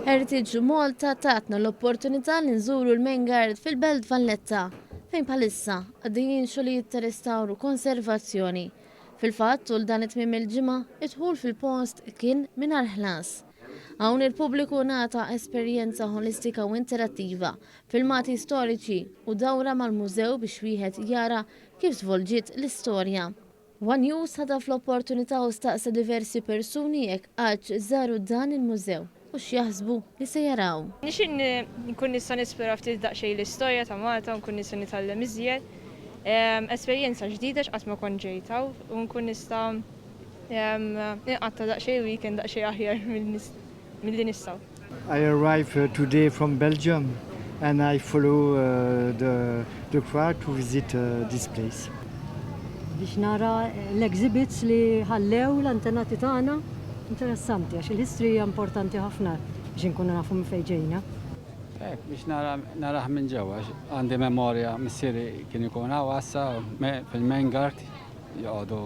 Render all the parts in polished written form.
Heritage Malta tatna l-opportunità li nżuru l-Main Gaurd fil-Belt Valletta, fejn bħalissa għaddejjin xogħlijiet ta' restawru konservazzjoni. Fil-fatt tul dan it-tmiem il-ġimgħa id-dħul fil-post kien mingħajr ħlas. Hawn il-pubbliku ngħata esperjenza holistika u interattiva, filmati storiċi u dawra mal-mużew biex wieħed jara kif żvolġiet l-istorja. One News ħadaf l-opportunità u staqsa diversi persuni jekk għax żaru dan il-mużew u x'jaħsbu li se jaraw. Nixin nkun nista' nispera ftit daqsxejn l-istorja ta' Malta u nkun nista' nitgħallem iżjed. Esperjenza ġdida x'qatt ma kont ġejtaw u nkun nista' inqatta' daqsxejn weekend daqsxejn aħjar milli nistgħu. I arrived today from Belgium and I follow the crowd to visit this place. Biex nara l-exhibits li ħallew l-antenati tagħna interessanti għax il-history importanti ħafna biex inkunu nafu minn fejn ġejna. Biex naraħ minn ġewwa għandi memorja missieri kien ikun għassa fil-Main Gaurd joqogħdu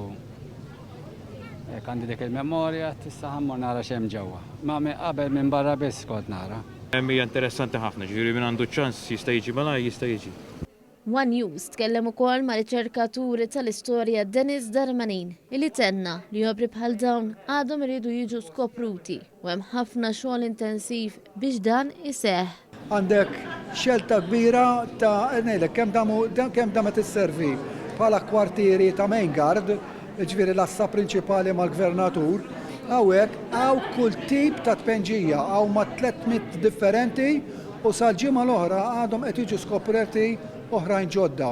għandi dik il-memorja tista' ħammur nara x'hemm ġewwa. Ma qabel minn barra biss kont nara. Hija interessanti ħafna, ġifieri min għandu ċans jista' jiġi malaj jista' jiġi. One News tkellem ukoll ma' riċerkaturi tal-istorja Dennis Darmanin illi tenna li jobri bħal dawn għadhom iridu jiġu skopruti u hemm ħafna xogħol intensiv biex dan iseħħ. Għandek xelta kbira ta' ngħidlek kemm damet isservi bħala kwartieri ta' Main Gaurd, ġifieri l-assa prinċipali mal-gvernatur, hawnhekk hawn kull tip ta' tpenġija hawn ma' 300 differenti u sal-ġimgħa l-oħra għadhom qed jiġu skoperti oħrajn ġodda.